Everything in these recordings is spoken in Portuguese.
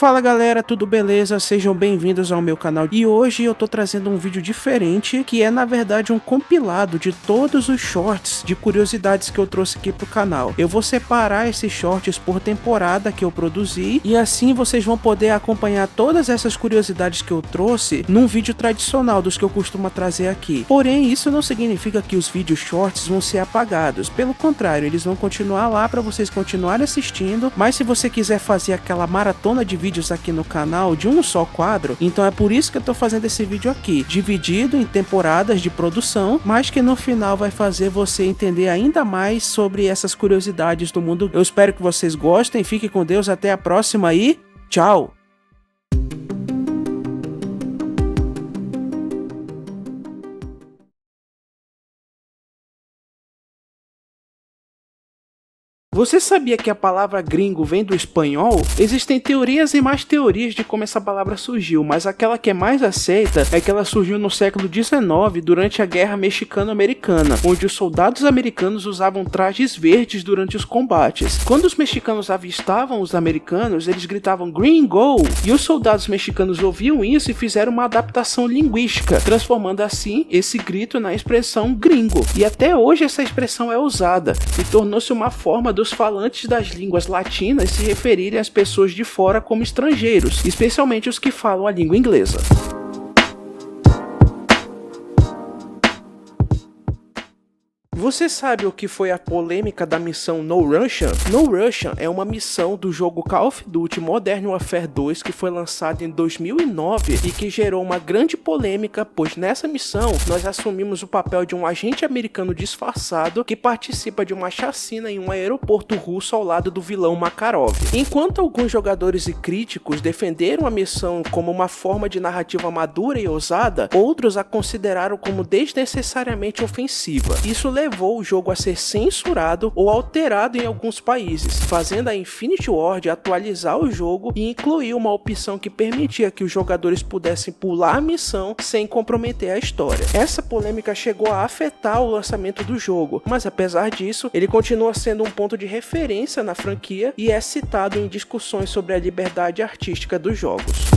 Fala galera, tudo beleza? Sejam bem-vindos ao meu canal e hoje eu tô trazendo um vídeo diferente que é na verdade um compilado de todos os shorts de curiosidades que eu trouxe aqui pro canal. Eu vou separar esses shorts por temporada que eu produzi e assim vocês vão poder acompanhar todas essas curiosidades que eu trouxe num vídeo tradicional dos que eu costumo trazer aqui. Porém, isso não significa que os vídeos shorts vão ser apagados, pelo contrário, eles vão continuar lá para vocês continuarem assistindo, mas se você quiser fazer aquela maratona de vídeos aqui no canal de um só quadro, então é por isso que eu tô fazendo esse vídeo aqui, dividido em temporadas de produção, mas que no final vai fazer você entender ainda mais sobre essas curiosidades do mundo. Eu espero que vocês gostem, fiquem com Deus, até a próxima e tchau! Você sabia que a palavra gringo vem do espanhol? Existem teorias e mais teorias de como essa palavra surgiu, mas aquela que é mais aceita é que ela surgiu no século XIX durante a Guerra Mexicano-Americana, onde os soldados americanos usavam trajes verdes durante os combates. Quando os mexicanos avistavam os americanos, eles gritavam "Gringo!" e os soldados mexicanos ouviam isso e fizeram uma adaptação linguística, transformando assim esse grito na expressão gringo. E até hoje essa expressão é usada e tornou-se uma forma dos falantes das línguas latinas se referirem às pessoas de fora como estrangeiros, especialmente os que falam a língua inglesa. Você sabe o que foi a polêmica da missão No Russian? No Russian é uma missão do jogo Call of Duty Modern Warfare 2 que foi lançado em 2009 e que gerou uma grande polêmica, pois nessa missão nós assumimos o papel de um agente americano disfarçado que participa de uma chacina em um aeroporto russo ao lado do vilão Makarov. Enquanto alguns jogadores e críticos defenderam a missão como uma forma de narrativa madura e ousada, outros a consideraram como desnecessariamente ofensiva. Isso levou o jogo a ser censurado ou alterado em alguns países, fazendo a Infinity Ward atualizar o jogo e incluir uma opção que permitia que os jogadores pudessem pular a missão sem comprometer a história. Essa polêmica chegou a afetar o lançamento do jogo, mas apesar disso, ele continua sendo um ponto de referência na franquia e é citado em discussões sobre a liberdade artística dos jogos.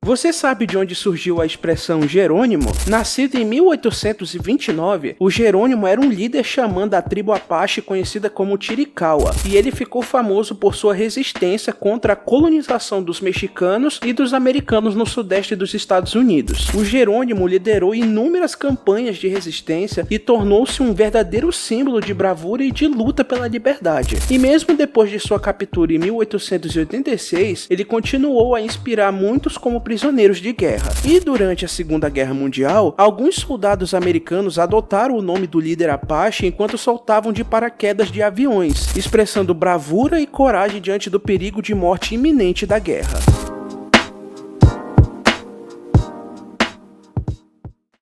Você sabe de onde surgiu a expressão Jerônimo? Nascido em 1829, o Jerônimo era um líder xamã da tribo Apache conhecida como Chiricahua, e ele ficou famoso por sua resistência contra a colonização dos mexicanos e dos americanos no sudeste dos Estados Unidos. O Jerônimo liderou inúmeras campanhas de resistência e tornou-se um verdadeiro símbolo de bravura e de luta pela liberdade. E mesmo depois de sua captura em 1886, ele continuou a inspirar muitos como prisioneiros de guerra. E durante a Segunda Guerra Mundial, alguns soldados americanos adotaram o nome do líder Apache enquanto soltavam de paraquedas de aviões, expressando bravura e coragem diante do perigo de morte iminente da guerra.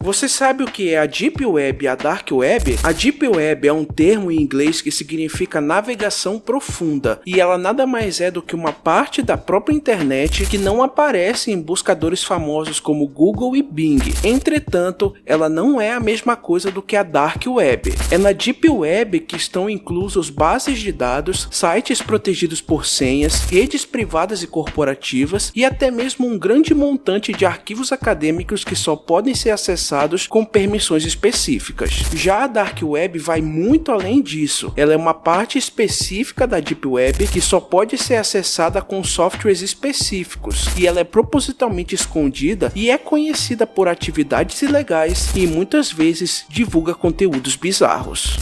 Você sabe o que é a Deep Web e a Dark Web? A Deep Web é um termo em inglês que significa navegação profunda, e ela nada mais é do que uma parte da própria internet que não aparece em buscadores famosos como Google e Bing. Entretanto, ela não é a mesma coisa do que a Dark Web. É na Deep Web que estão inclusos bases de dados, sites protegidos por senhas, redes privadas e corporativas e até mesmo um grande montante de arquivos acadêmicos que só podem ser acessados com permissões específicas. Já a Dark Web vai muito além disso. Ela é uma parte específica da Deep Web que só pode ser acessada com softwares específicos, e ela é propositalmente escondida e é conhecida por atividades ilegais e muitas vezes divulga conteúdos bizarros.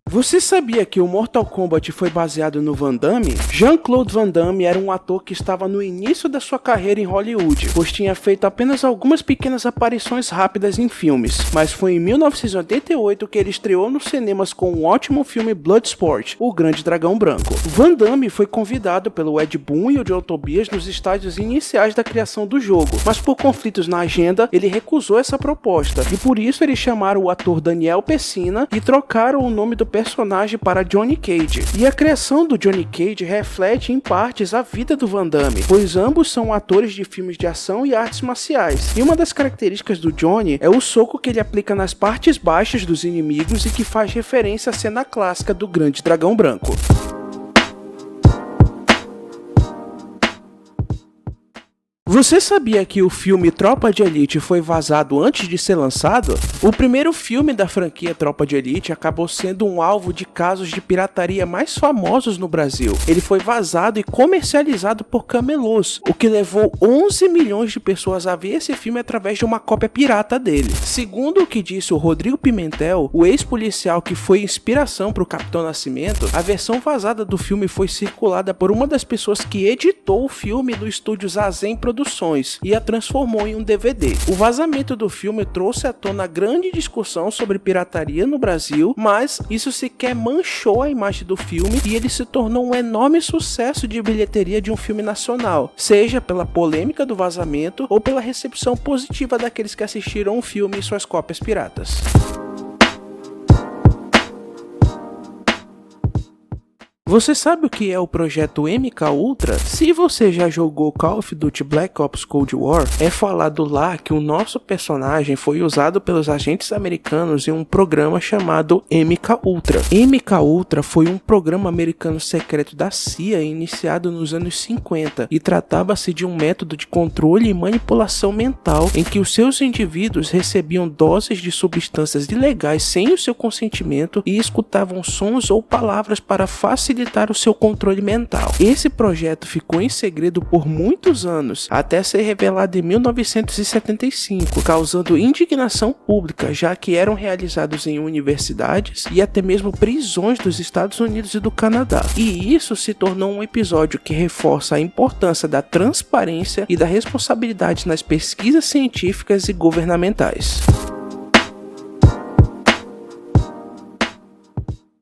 Você sabia que o Mortal Kombat foi baseado no Van Damme? Jean-Claude Van Damme era um ator que estava no início da sua carreira em Hollywood, pois tinha feito apenas algumas pequenas aparições rápidas em filmes, mas foi em 1988 que ele estreou nos cinemas com o ótimo filme Bloodsport, O Grande Dragão Branco. Van Damme foi convidado pelo Ed Boon e o John Tobias nos estágios iniciais da criação do jogo, mas por conflitos na agenda, ele recusou essa proposta, e por isso eles chamaram o ator Daniel Pessina e trocaram o nome do personagem personagem para Johnny Cage. E a criação do Johnny Cage reflete em partes a vida do Van Damme, pois ambos são atores de filmes de ação e artes marciais. E uma das características do Johnny é o soco que ele aplica nas partes baixas dos inimigos e que faz referência à cena clássica do Grande Dragão Branco. Você sabia que o filme Tropa de Elite foi vazado antes de ser lançado? O primeiro filme da franquia Tropa de Elite acabou sendo um alvo de casos de pirataria mais famosos no Brasil. Ele foi vazado e comercializado por camelôs, o que levou 11 milhões de pessoas a ver esse filme através de uma cópia pirata dele. Segundo o que disse o Rodrigo Pimentel, o ex-policial que foi inspiração para o Capitão Nascimento, a versão vazada do filme foi circulada por uma das pessoas que editou o filme no estúdio Zazen Produções e a transformou em um DVD. O vazamento do filme trouxe à tona grande discussão sobre pirataria no Brasil, mas isso sequer manchou a imagem do filme e ele se tornou um enorme sucesso de bilheteria de um filme nacional, seja pela polêmica do vazamento ou pela recepção positiva daqueles que assistiram o filme e suas cópias piratas. Você sabe o que é o projeto MK Ultra? Se você já jogou Call of Duty Black Ops Cold War, é falado lá que o nosso personagem foi usado pelos agentes americanos em um programa chamado MK Ultra. MK Ultra foi um programa americano secreto da CIA iniciado nos anos 50 e tratava-se de um método de controle e manipulação mental em que os seus indivíduos recebiam doses de substâncias ilegais sem o seu consentimento e escutavam sons ou palavras para facilitar o seu controle mental. Esse projeto ficou em segredo por muitos anos, até ser revelado em 1975, causando indignação pública, já que eram realizados em universidades e até mesmo prisões dos Estados Unidos e do Canadá. E isso se tornou um episódio que reforça a importância da transparência e da responsabilidade nas pesquisas científicas e governamentais.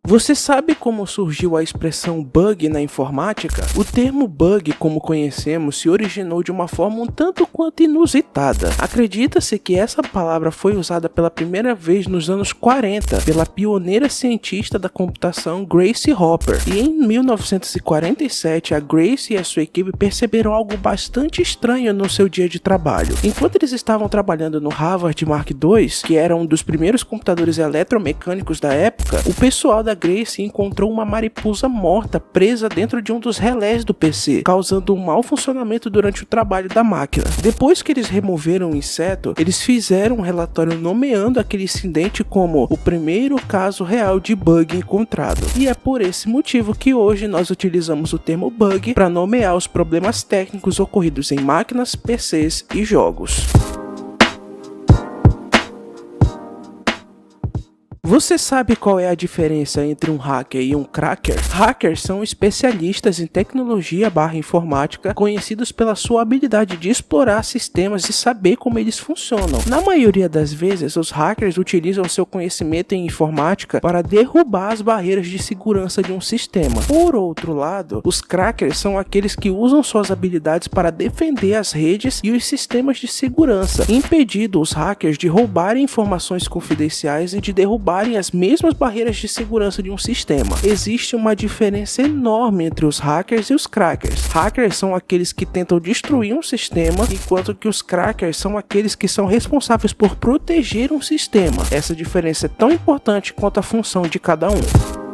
Você sabe como surgiu a expressão bug na informática? O termo bug, como conhecemos, se originou de uma forma um tanto quanto inusitada. Acredita-se que essa palavra foi usada pela primeira vez nos anos 40 pela pioneira cientista da computação Grace Hopper. E em 1947, a Grace e a sua equipe perceberam algo bastante estranho no seu dia de trabalho. Enquanto eles estavam trabalhando no Harvard Mark II, que era um dos primeiros computadores eletromecânicos da época, o pessoal da Grace encontrou uma mariposa morta presa dentro de um dos relés do PC, causando um mau funcionamento durante o trabalho da máquina. Depois que eles removeram o inseto, eles fizeram um relatório nomeando aquele incidente como o primeiro caso real de bug encontrado. E é por esse motivo que hoje nós utilizamos o termo bug para nomear os problemas técnicos ocorridos em máquinas, PCs e jogos. Você sabe qual é a diferença entre um hacker e um cracker? Hackers são especialistas em tecnologia / informática, conhecidos pela sua habilidade de explorar sistemas e saber como eles funcionam. Na maioria das vezes, os hackers utilizam seu conhecimento em informática para derrubar as barreiras de segurança de um sistema. Por outro lado, os crackers são aqueles que usam suas habilidades para defender as redes e os sistemas de segurança, impedindo os hackers de roubarem informações confidenciais e de derrubar as mesmas barreiras de segurança de um sistema. Existe uma diferença enorme entre os hackers e os crackers. Hackers são aqueles que tentam destruir um sistema, enquanto que os crackers são aqueles que são responsáveis por proteger um sistema. Essa diferença é tão importante quanto a função de cada um.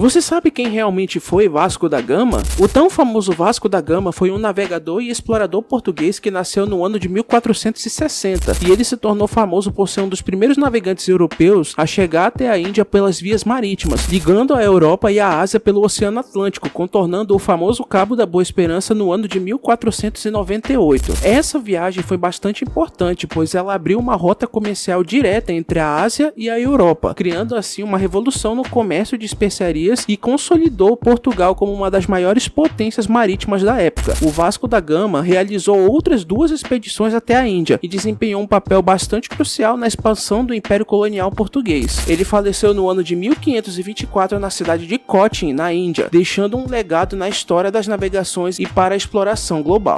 Você sabe quem realmente foi Vasco da Gama? O tão famoso Vasco da Gama foi um navegador e explorador português que nasceu no ano de 1460 e ele se tornou famoso por ser um dos primeiros navegantes europeus a chegar até a Índia pelas vias marítimas, ligando a Europa e a Ásia pelo Oceano Atlântico, contornando o famoso Cabo da Boa Esperança no ano de 1498. Essa viagem foi bastante importante, pois ela abriu uma rota comercial direta entre a Ásia e a Europa, criando assim uma revolução no comércio de especiarias e consolidou Portugal como uma das maiores potências marítimas da época. O Vasco da Gama realizou outras 2 expedições até a Índia e desempenhou um papel bastante crucial na expansão do Império Colonial Português. Ele faleceu no ano de 1524 na cidade de Cochin, na Índia, deixando um legado na história das navegações e para a exploração global.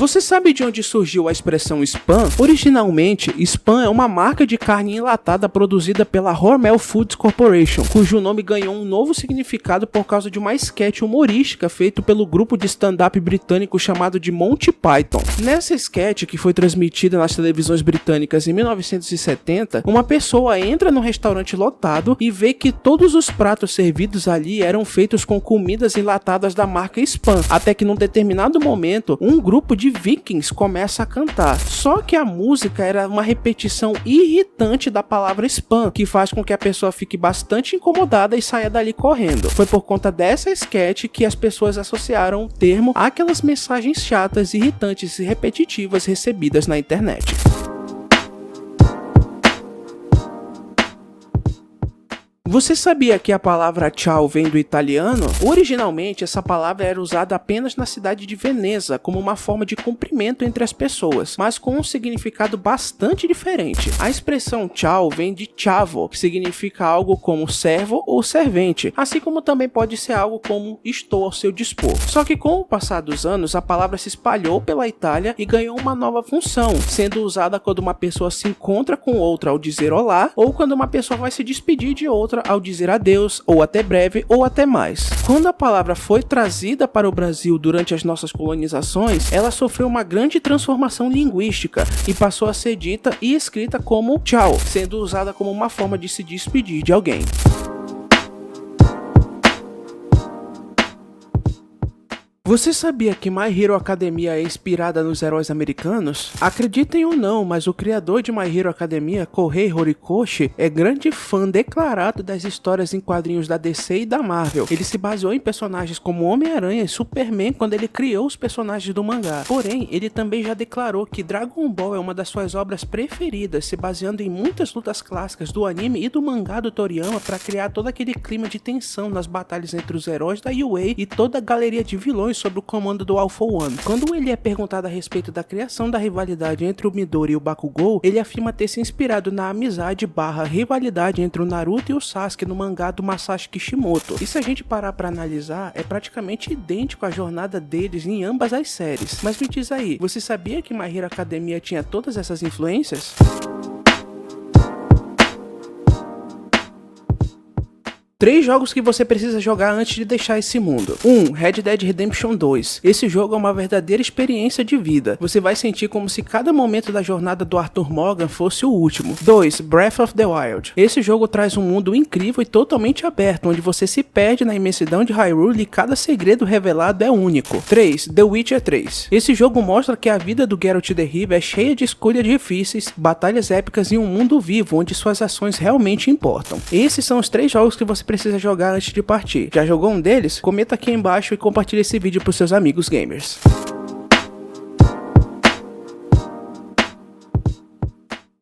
Você sabe de onde surgiu a expressão spam? Originalmente, spam é uma marca de carne enlatada produzida pela Hormel Foods Corporation, cujo nome ganhou um novo significado por causa de uma sketch humorística feito pelo grupo de stand-up britânico chamado de Monty Python. Nessa sketch, que foi transmitida nas televisões britânicas em 1970, uma pessoa entra num restaurante lotado e vê que todos os pratos servidos ali eram feitos com comidas enlatadas da marca Spam, até que num determinado momento, um grupo de vikings começa a cantar. Só que a música era uma repetição irritante da palavra spam, que faz com que a pessoa fique bastante incomodada e saia dali correndo. Foi por conta dessa sketch que as pessoas associaram o termo àquelas mensagens chatas, irritantes e repetitivas recebidas na internet. Você sabia que a palavra tchau vem do italiano? Originalmente, essa palavra era usada apenas na cidade de Veneza, como uma forma de cumprimento entre as pessoas, mas com um significado bastante diferente. A expressão tchau vem de chavo, que significa algo como servo ou servente, assim como também pode ser algo como estou ao seu dispor. Só que com o passar dos anos, a palavra se espalhou pela Itália e ganhou uma nova função, sendo usada quando uma pessoa se encontra com outra ao dizer olá, ou quando uma pessoa vai se despedir de outra ao dizer adeus, ou até breve, ou até mais. Quando a palavra foi trazida para o Brasil durante as nossas colonizações, ela sofreu uma grande transformação linguística e passou a ser dita e escrita como tchau, sendo usada como uma forma de se despedir de alguém. Você sabia que My Hero Academia é inspirada nos heróis americanos? Acreditem ou não, mas o criador de My Hero Academia, Kohei Horikoshi, é grande fã declarado das histórias em quadrinhos da DC e da Marvel. Ele se baseou em personagens como Homem-Aranha e Superman quando ele criou os personagens do mangá. Porém, ele também já declarou que Dragon Ball é uma das suas obras preferidas, se baseando em muitas lutas clássicas do anime e do mangá do Toriyama para criar todo aquele clima de tensão nas batalhas entre os heróis da UA e toda a galeria de vilões sobre o comando do All for One. Quando ele é perguntado a respeito da criação da rivalidade entre o Midori e o Bakugou, ele afirma ter se inspirado na amizade / rivalidade entre o Naruto e o Sasuke no mangá do Masashi Kishimoto. E se a gente parar pra analisar, é praticamente idêntico à jornada deles em ambas as séries. Mas me diz aí, você sabia que My Hero Academia tinha todas essas influências? 3 jogos que você precisa jogar antes de deixar esse mundo. 1. Red Dead Redemption 2. Esse jogo é uma verdadeira experiência de vida. Você vai sentir como se cada momento da jornada do Arthur Morgan fosse o último. 2. Breath of the Wild. Esse jogo traz um mundo incrível e totalmente aberto, onde você se perde na imensidão de Hyrule e cada segredo revelado é único. 3. The Witcher 3. Esse jogo mostra que a vida do Geralt de Rivia é cheia de escolhas difíceis, batalhas épicas e um mundo vivo, onde suas ações realmente importam. Esses são os 3 jogos que você precisa jogar antes de partir. Já jogou um deles? Comenta aqui embaixo e compartilhe esse vídeo para os seus amigos gamers.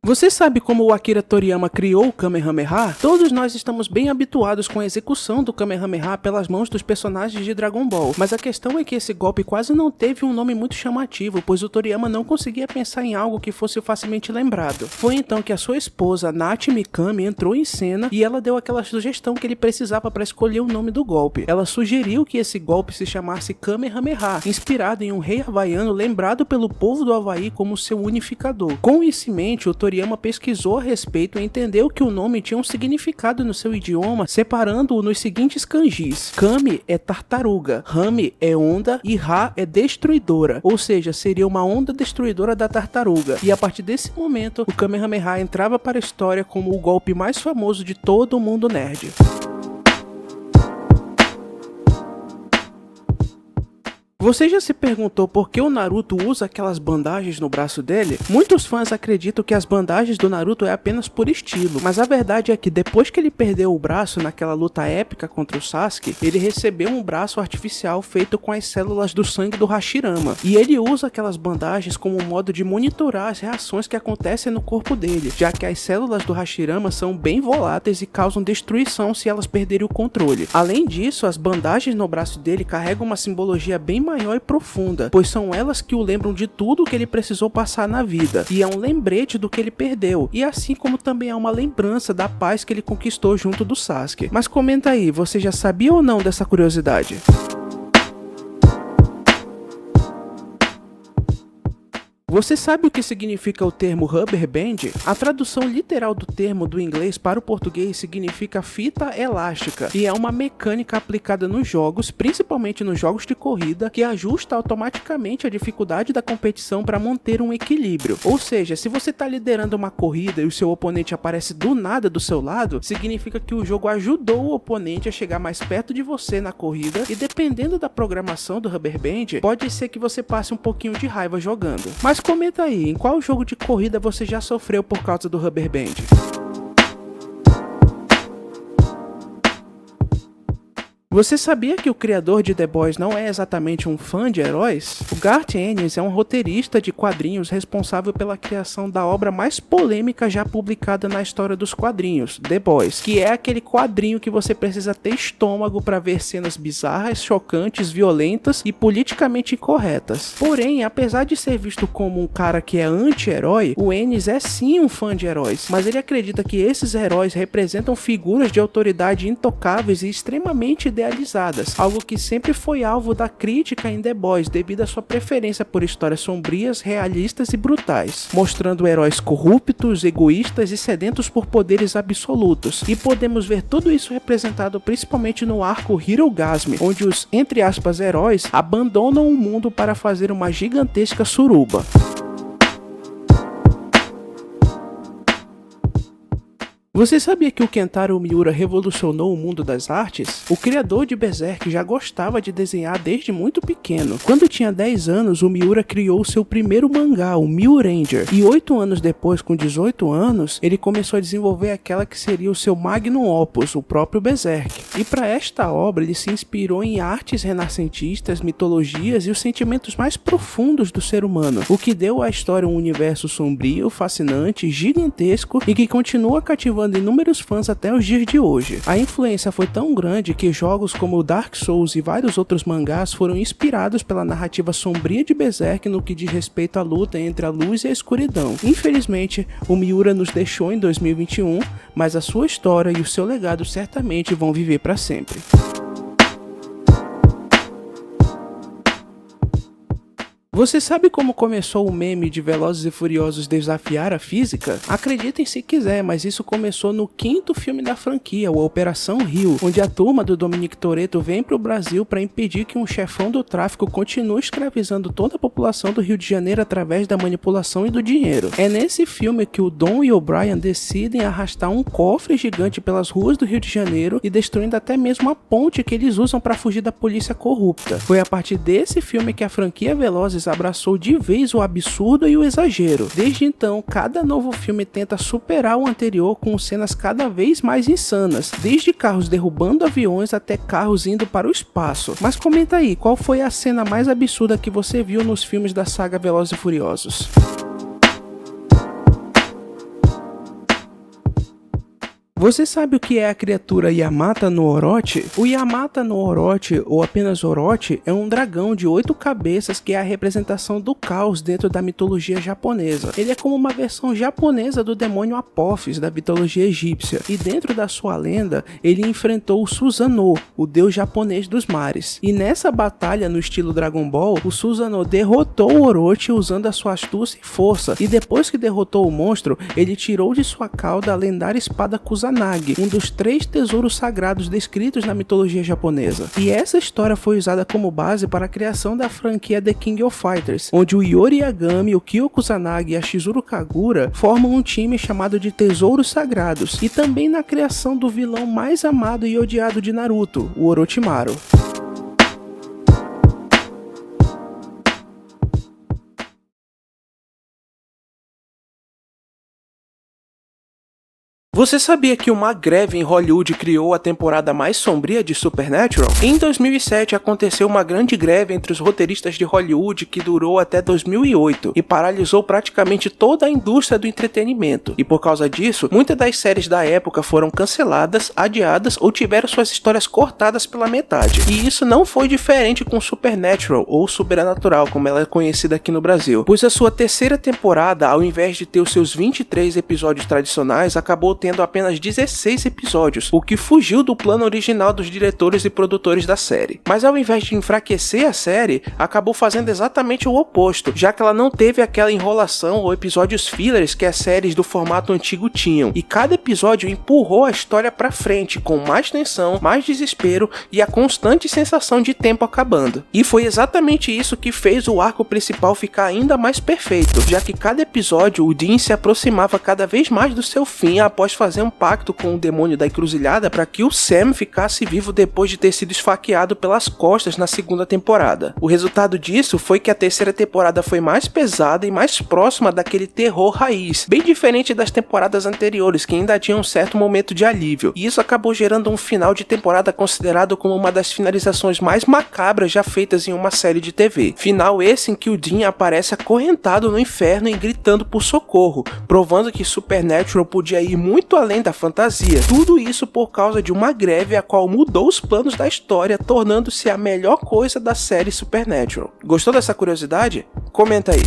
Você sabe como o Akira Toriyama criou o Kamehameha? Todos nós estamos bem habituados com a execução do Kamehameha pelas mãos dos personagens de Dragon Ball, mas a questão é que esse golpe quase não teve um nome muito chamativo, pois o Toriyama não conseguia pensar em algo que fosse facilmente lembrado. Foi então que a sua esposa, Nachi Mikami, entrou em cena e ela deu aquela sugestão que ele precisava para escolher o nome do golpe. Ela sugeriu que esse golpe se chamasse Kamehameha, inspirado em um rei havaiano lembrado pelo povo do Havaí como seu unificador. Com isso em mente, o Toriyama pesquisou a respeito e entendeu que o nome tinha um significado no seu idioma, separando-o nos seguintes kanjis. Kami é tartaruga, Rami é onda e Ra é destruidora, ou seja, seria uma onda destruidora da tartaruga. E a partir desse momento, o Kamehameha entrava para a história como o golpe mais famoso de todo o mundo nerd. Você já se perguntou por que o Naruto usa aquelas bandagens no braço dele? Muitos fãs acreditam que as bandagens do Naruto é apenas por estilo, mas a verdade é que depois que ele perdeu o braço naquela luta épica contra o Sasuke, ele recebeu um braço artificial feito com as células do sangue do Hashirama, e ele usa aquelas bandagens como um modo de monitorar as reações que acontecem no corpo dele, já que as células do Hashirama são bem voláteis e causam destruição se elas perderem o controle. Além disso, as bandagens no braço dele carregam uma simbologia bem maior e profunda, pois são elas que o lembram de tudo que ele precisou passar na vida, e é um lembrete do que ele perdeu, e assim como também é uma lembrança da paz que ele conquistou junto do Sasuke. Mas comenta aí, você já sabia ou não dessa curiosidade? Você sabe o que significa o termo rubber band? A tradução literal do termo do inglês para o português significa fita elástica e é uma mecânica aplicada nos jogos, principalmente nos jogos de corrida, que ajusta automaticamente a dificuldade da competição para manter um equilíbrio. Ou seja, se você está liderando uma corrida e o seu oponente aparece do nada do seu lado, significa que o jogo ajudou o oponente a chegar mais perto de você na corrida e dependendo da programação do rubber band, pode ser que você passe um pouquinho de raiva jogando. Mas comenta aí, em qual jogo de corrida você já sofreu por causa do rubber band? Você sabia que o criador de The Boys não é exatamente um fã de heróis? O Garth Ennis é um roteirista de quadrinhos responsável pela criação da obra mais polêmica já publicada na história dos quadrinhos, The Boys, que é aquele quadrinho que você precisa ter estômago para ver cenas bizarras, chocantes, violentas e politicamente incorretas. Porém, apesar de ser visto como um cara que é anti-herói, o Ennis é sim um fã de heróis, mas ele acredita que esses heróis representam figuras de autoridade intocáveis e extremamente idealizadas, algo que sempre foi alvo da crítica em The Boys devido à sua preferência por histórias sombrias, realistas e brutais, mostrando heróis corruptos, egoístas e sedentos por poderes absolutos. E podemos ver tudo isso representado principalmente no arco Herogasm, onde os, entre aspas, heróis abandonam o mundo para fazer uma gigantesca suruba. Você sabia que o Kentaro Miura revolucionou o mundo das artes? O criador de Berserk já gostava de desenhar desde muito pequeno. Quando tinha 10 anos, o Miura criou seu primeiro mangá, o Mihuranger, e 8 anos depois, com 18 anos, ele começou a desenvolver aquela que seria o seu magnum opus, o próprio Berserk. E para esta obra, ele se inspirou em artes renascentistas, mitologias e os sentimentos mais profundos do ser humano, o que deu à história um universo sombrio, fascinante, gigantesco e que continua cativando inúmeros fãs até os dias de hoje. A influência foi tão grande que jogos como Dark Souls e vários outros mangás foram inspirados pela narrativa sombria de Berserk no que diz respeito à luta entre a luz e a escuridão. Infelizmente, o Miura nos deixou em 2021, mas a sua história e o seu legado certamente vão viver para sempre. Você sabe como começou o meme de Velozes e Furiosos desafiar a física? Acreditem se quiser, mas isso começou no 5º filme da franquia, o Operação Rio, onde a turma do Dominic Toretto vem para o Brasil para impedir que um chefão do tráfico continue escravizando toda a população do Rio de Janeiro através da manipulação e do dinheiro. É nesse filme que o Dom e o Brian decidem arrastar um cofre gigante pelas ruas do Rio de Janeiro e destruindo até mesmo a ponte que eles usam para fugir da polícia corrupta. Foi a partir desse filme que a franquia Velozes abraçou de vez o absurdo e o exagero. Desde então, cada novo filme tenta superar o anterior com cenas cada vez mais insanas, desde carros derrubando aviões até carros indo para o espaço. Mas comenta aí, qual foi a cena mais absurda que você viu nos filmes da saga Velozes e Furiosos? Você sabe o que é a criatura Yamata no Orochi? O Yamata no Orochi, ou apenas Orochi, é um dragão de 8 cabeças que é a representação do caos dentro da mitologia japonesa. Ele é como uma versão japonesa do demônio Apophis da mitologia egípcia, e dentro da sua lenda, ele enfrentou o Susanoo, o deus japonês dos mares. E nessa batalha no estilo Dragon Ball, o Susanoo derrotou o Orochi usando a sua astúcia e força, e depois que derrotou o monstro, ele tirou de sua cauda a lendária espada Kusanagi, um dos 3 tesouros sagrados descritos na mitologia japonesa. E essa história foi usada como base para a criação da franquia The King of Fighters, onde o Yori Yagami, o Kyo Kusanagi e a Shizuru Kagura formam um time chamado de Tesouros Sagrados, e também na criação do vilão mais amado e odiado de Naruto, o Orochimaru. Você sabia que uma greve em Hollywood criou a temporada mais sombria de Supernatural? Em 2007 aconteceu uma grande greve entre os roteiristas de Hollywood que durou até 2008 e paralisou praticamente toda a indústria do entretenimento. E por causa disso, muitas das séries da época foram canceladas, adiadas ou tiveram suas histórias cortadas pela metade. E isso não foi diferente com Supernatural, ou Sobrenatural, como ela é conhecida aqui no Brasil, pois a sua terceira temporada, ao invés de ter os seus 23 episódios tradicionais, acabou tendo tendo apenas 16 episódios, o que fugiu do plano original dos diretores e produtores da série. Mas ao invés de enfraquecer a série, acabou fazendo exatamente o oposto, já que ela não teve aquela enrolação ou episódios fillers que as séries do formato antigo tinham, e cada episódio empurrou a história pra frente, com mais tensão, mais desespero e a constante sensação de tempo acabando. E foi exatamente isso que fez o arco principal ficar ainda mais perfeito, já que cada episódio o Dean se aproximava cada vez mais do seu fim após fazer um pacto com o demônio da encruzilhada para que o Sam ficasse vivo depois de ter sido esfaqueado pelas costas na segunda temporada. O resultado disso foi que a terceira temporada foi mais pesada e mais próxima daquele terror raiz, bem diferente das temporadas anteriores que ainda tinham um certo momento de alívio, e isso acabou gerando um final de temporada considerado como uma das finalizações mais macabras já feitas em uma série de TV. Final esse em que o Dean aparece acorrentado no inferno e gritando por socorro, provando que Supernatural podia ir muito além da fantasia. Tudo isso por causa de uma greve a qual mudou os planos da história, tornando-se a melhor coisa da série Supernatural. Gostou dessa curiosidade? Comenta aí.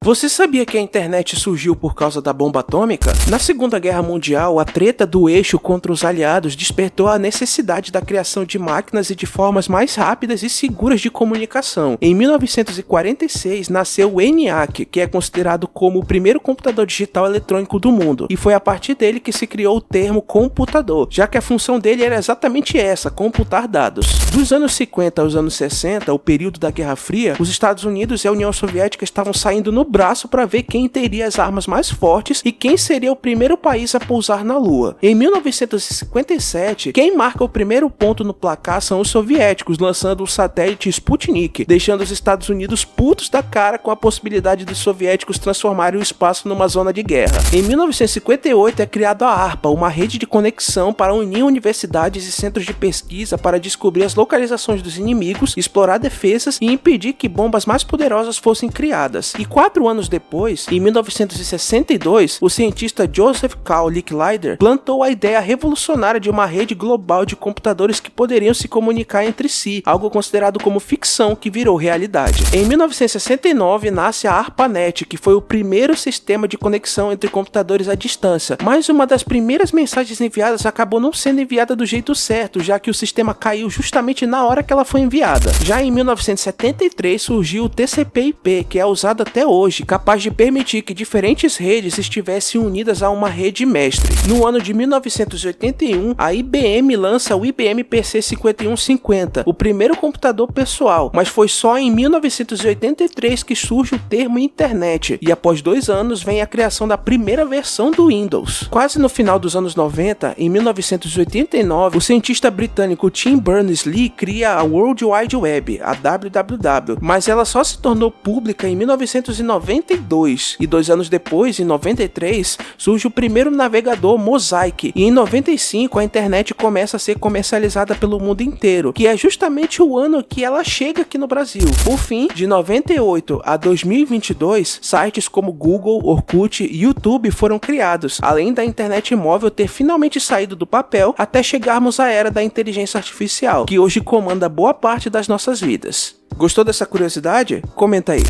Você sabia que a internet surgiu por causa da bomba atômica? Na Segunda Guerra Mundial, a treta do eixo contra os aliados despertou a necessidade da criação de máquinas e de formas mais rápidas e seguras de comunicação. Em 1946, nasceu o ENIAC, que é considerado como o primeiro computador digital eletrônico do mundo, e foi a partir dele que se criou o termo computador, já que a função dele era exatamente essa, computar dados. Dos anos 50 aos anos 60, o período da Guerra Fria, os Estados Unidos e a União Soviética estavam saindo no braço para ver quem teria as armas mais fortes e quem seria o primeiro país a pousar na Lua. Em 1957, quem marca o primeiro ponto no placar são os soviéticos, lançando o satélite Sputnik, deixando os Estados Unidos putos da cara com a possibilidade dos soviéticos transformarem o espaço numa zona de guerra. Em 1958 é criada a ARPA, uma rede de conexão para unir universidades e centros de pesquisa para descobrir as localizações dos inimigos, explorar defesas e impedir que bombas mais poderosas fossem criadas. E 4 anos depois, em 1962, o cientista Joseph Carl Licklider plantou a ideia revolucionária de uma rede global de computadores que poderiam se comunicar entre si, algo considerado como ficção que virou realidade. Em 1969 nasce a ARPANET, que foi o primeiro sistema de conexão entre computadores à distância, mas uma das primeiras mensagens enviadas acabou não sendo enviada do jeito certo, já que o sistema caiu justamente na hora que ela foi enviada. Já em 1973 surgiu o TCP/IP, que é usado até hoje, capaz de permitir que diferentes redes estivessem unidas a uma rede mestre. No ano de 1981, a IBM lança o IBM PC 5150, o primeiro computador pessoal, mas foi só em 1983 que surge o termo internet, e após 2 anos vem a criação da primeira versão do Windows. Quase no final dos anos 90, em 1989, o cientista britânico Tim Berners-Lee cria a World Wide Web, a WWW, mas ela só se tornou pública em 1992, e 2 anos depois, em 93, surge o primeiro navegador Mosaic, e em 95 a internet começa a ser comercializada pelo mundo inteiro, que é justamente o ano que ela chega aqui no Brasil. Por fim, de 98 a 2022, sites como Google, Orkut e YouTube foram criados, além da internet móvel ter finalmente saído do papel até chegarmos à era da inteligência artificial, que hoje comanda boa parte das nossas vidas. Gostou dessa curiosidade? Comenta aí.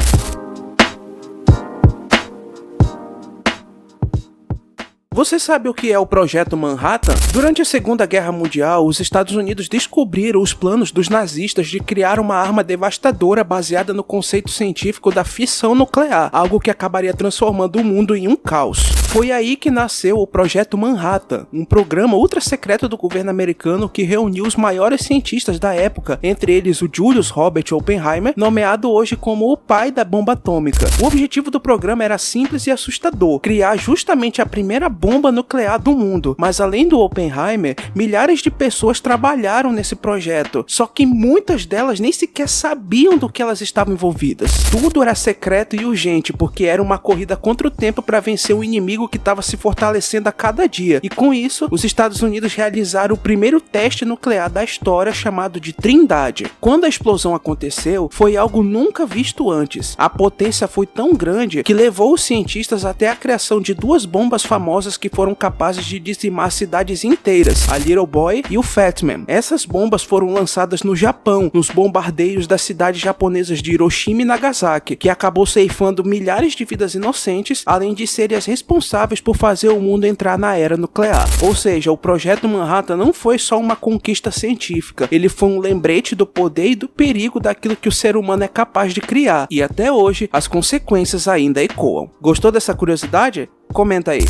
Você sabe o que é o Projeto Manhattan? Durante a Segunda Guerra Mundial, os Estados Unidos descobriram os planos dos nazistas de criar uma arma devastadora baseada no conceito científico da fissão nuclear, algo que acabaria transformando o mundo em um caos. Foi aí que nasceu o Projeto Manhattan, um programa ultra secreto do governo americano que reuniu os maiores cientistas da época, entre eles o Julius Robert Oppenheimer, nomeado hoje como o pai da bomba atômica. O objetivo do programa era simples e assustador, criar justamente a primeira bomba nuclear do mundo, mas além do Oppenheimer, milhares de pessoas trabalharam nesse projeto, só que muitas delas nem sequer sabiam do que elas estavam envolvidas. Tudo era secreto e urgente, porque era uma corrida contra o tempo para vencer o inimigo que estava se fortalecendo a cada dia, e com isso, os Estados Unidos realizaram o primeiro teste nuclear da história, chamado de Trindade. Quando a explosão aconteceu, foi algo nunca visto antes. A potência foi tão grande que levou os cientistas até a criação de 2 bombas famosas poderosas que foram capazes de dizimar cidades inteiras, a Little Boy e o Fat Man. Essas bombas foram lançadas no Japão, nos bombardeios das cidades japonesas de Hiroshima e Nagasaki, que acabou ceifando milhares de vidas inocentes, além de serem as responsáveis por fazer o mundo entrar na era nuclear. Ou seja, o Projeto Manhattan não foi só uma conquista científica, ele foi um lembrete do poder e do perigo daquilo que o ser humano é capaz de criar, e até hoje as consequências ainda ecoam. Gostou dessa curiosidade? Comenta aí.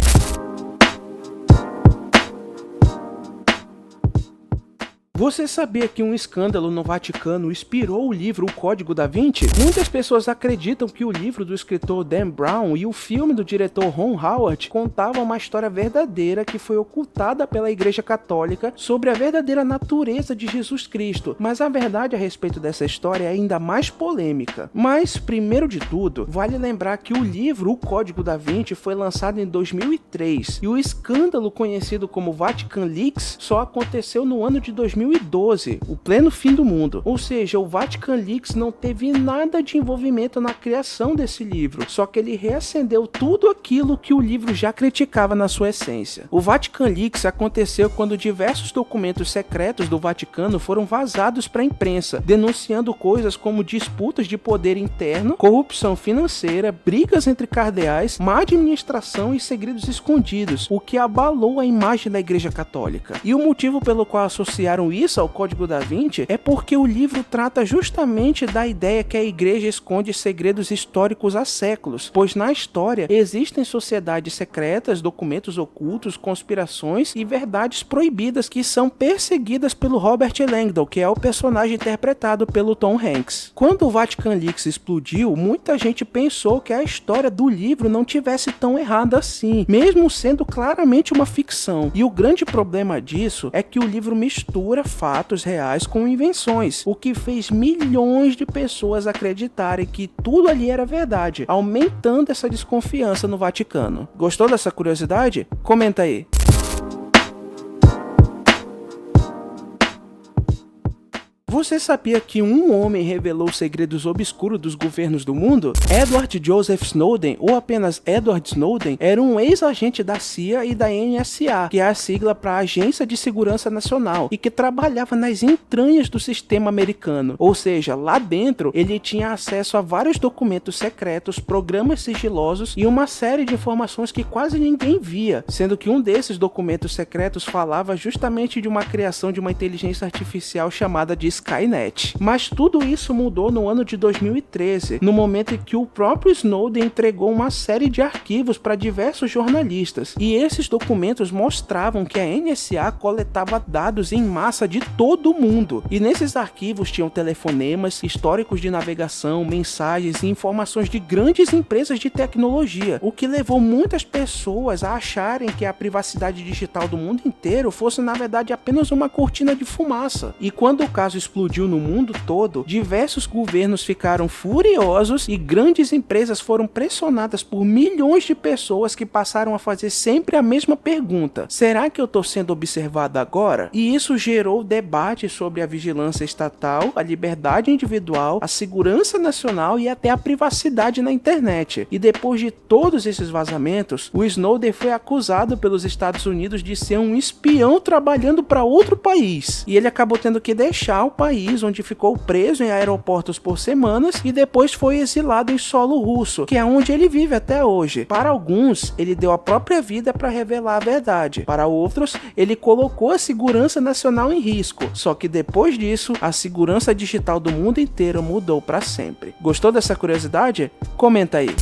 Você sabia que um escândalo no Vaticano inspirou o livro O Código da Vinci? Muitas pessoas acreditam que o livro do escritor Dan Brown e o filme do diretor Ron Howard contavam uma história verdadeira que foi ocultada pela Igreja Católica sobre a verdadeira natureza de Jesus Cristo, mas a verdade a respeito dessa história é ainda mais polêmica. Mas, primeiro de tudo, vale lembrar que o livro O Código da Vinci foi lançado em 2003 e o escândalo conhecido como Vatican Leaks só aconteceu no ano de 2012, o pleno fim do mundo. Ou seja, o Vatican Leaks não teve nada de envolvimento na criação desse livro, só que ele reacendeu tudo aquilo que o livro já criticava na sua essência. O Vatican Leaks aconteceu quando diversos documentos secretos do Vaticano foram vazados para a imprensa, denunciando coisas como disputas de poder interno, corrupção financeira, brigas entre cardeais, má administração e segredos escondidos, o que abalou a imagem da Igreja Católica. E o motivo pelo qual associaram isso ao Código da Vinci é porque o livro trata justamente da ideia que a igreja esconde segredos históricos há séculos, pois na história existem sociedades secretas, documentos ocultos, conspirações e verdades proibidas que são perseguidas pelo Robert Langdon, que é o personagem interpretado pelo Tom Hanks. Quando o Vatican Leaks explodiu, muita gente pensou que a história do livro não tivesse tão errada assim, mesmo sendo claramente uma ficção. E o grande problema disso é que o livro mistura fatos reais com invenções, o que fez milhões de pessoas acreditarem que tudo ali era verdade, aumentando essa desconfiança no Vaticano. Gostou dessa curiosidade? Comenta aí. Você sabia que um homem revelou segredos obscuros dos governos do mundo? Edward Joseph Snowden, ou apenas Edward Snowden, era um ex-agente da CIA e da NSA, que é a sigla para Agência de Segurança Nacional, e que trabalhava nas entranhas do sistema americano. Ou seja, lá dentro ele tinha acesso a vários documentos secretos, programas sigilosos e uma série de informações que quase ninguém via, sendo que um desses documentos secretos falava justamente de uma criação de uma inteligência artificial chamada de Skynet. Mas tudo isso mudou no ano de 2013, no momento em que o próprio Snowden entregou uma série de arquivos para diversos jornalistas, e esses documentos mostravam que a NSA coletava dados em massa de todo o mundo, e nesses arquivos tinham telefonemas, históricos de navegação, mensagens e informações de grandes empresas de tecnologia, o que levou muitas pessoas a acharem que a privacidade digital do mundo inteiro fosse na verdade apenas uma cortina de fumaça. E quando o caso explodiu no mundo todo, diversos governos ficaram furiosos e grandes empresas foram pressionadas por milhões de pessoas que passaram a fazer sempre a mesma pergunta: será que eu estou sendo observado agora? E isso gerou debate sobre a vigilância estatal, a liberdade individual, a segurança nacional e até a privacidade na internet. E depois de todos esses vazamentos, o Snowden foi acusado pelos Estados Unidos de ser um espião trabalhando para outro país. E ele acabou tendo que deixar o país, onde ficou preso em aeroportos por semanas e depois foi exilado em solo russo, que é onde ele vive até hoje. Para alguns, ele deu a própria vida para revelar a verdade. Para outros, ele colocou a segurança nacional em risco. Só que depois disso, a segurança digital do mundo inteiro mudou para sempre. Gostou dessa curiosidade? Comenta aí.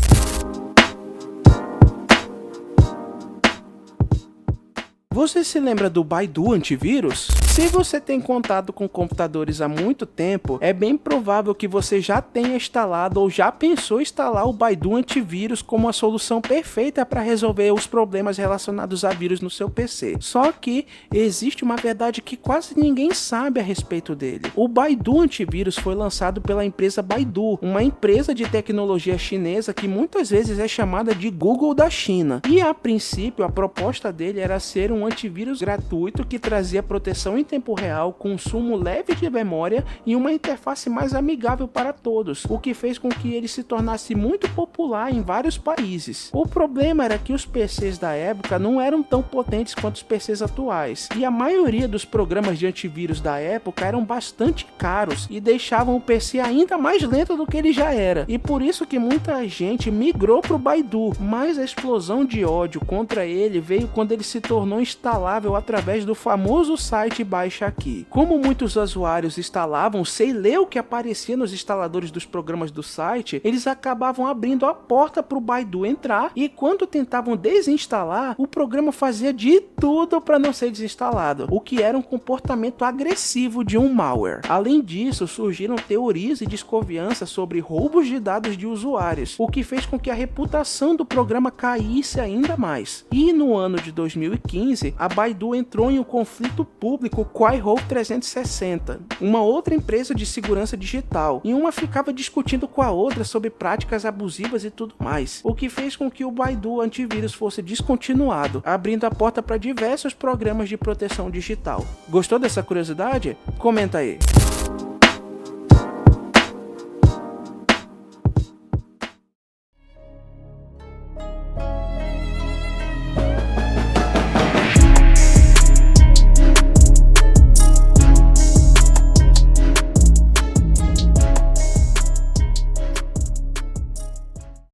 Você se lembra do Baidu antivírus? Se você tem contato com computadores há muito tempo, é bem provável que você já tenha instalado ou já pensou em instalar o Baidu antivírus como a solução perfeita para resolver os problemas relacionados a vírus no seu PC. Só que existe uma verdade que quase ninguém sabe a respeito dele. O Baidu antivírus foi lançado pela empresa Baidu, uma empresa de tecnologia chinesa que muitas vezes é chamada de Google da China. E a princípio a proposta dele era ser um antivírus gratuito que trazia proteção em tempo real, consumo leve de memória e uma interface mais amigável para todos, o que fez com que ele se tornasse muito popular em vários países. O problema era que os PCs da época não eram tão potentes quanto os PCs atuais, e a maioria dos programas de antivírus da época eram bastante caros e deixavam o PC ainda mais lento do que ele já era, e por isso que muita gente migrou para o Baidu, mas a explosão de ódio contra ele veio quando ele se tornou instalável através do famoso site Baixa Aqui. Como muitos usuários instalavam sem ler o que aparecia nos instaladores dos programas do site, eles acabavam abrindo a porta para o Baidu entrar, e quando tentavam desinstalar, o programa fazia de tudo para não ser desinstalado, o que era um comportamento agressivo de um malware. Além disso, surgiram teorias e desconfianças sobre roubos de dados de usuários, o que fez com que a reputação do programa caísse ainda mais. E no ano de 2015, a Baidu entrou em um conflito público com a iHope 360, uma outra empresa de segurança digital, e uma ficava discutindo com a outra sobre práticas abusivas e tudo mais, o que fez com que o Baidu antivírus fosse descontinuado, abrindo a porta para diversos programas de proteção digital. Gostou dessa curiosidade? Comenta aí.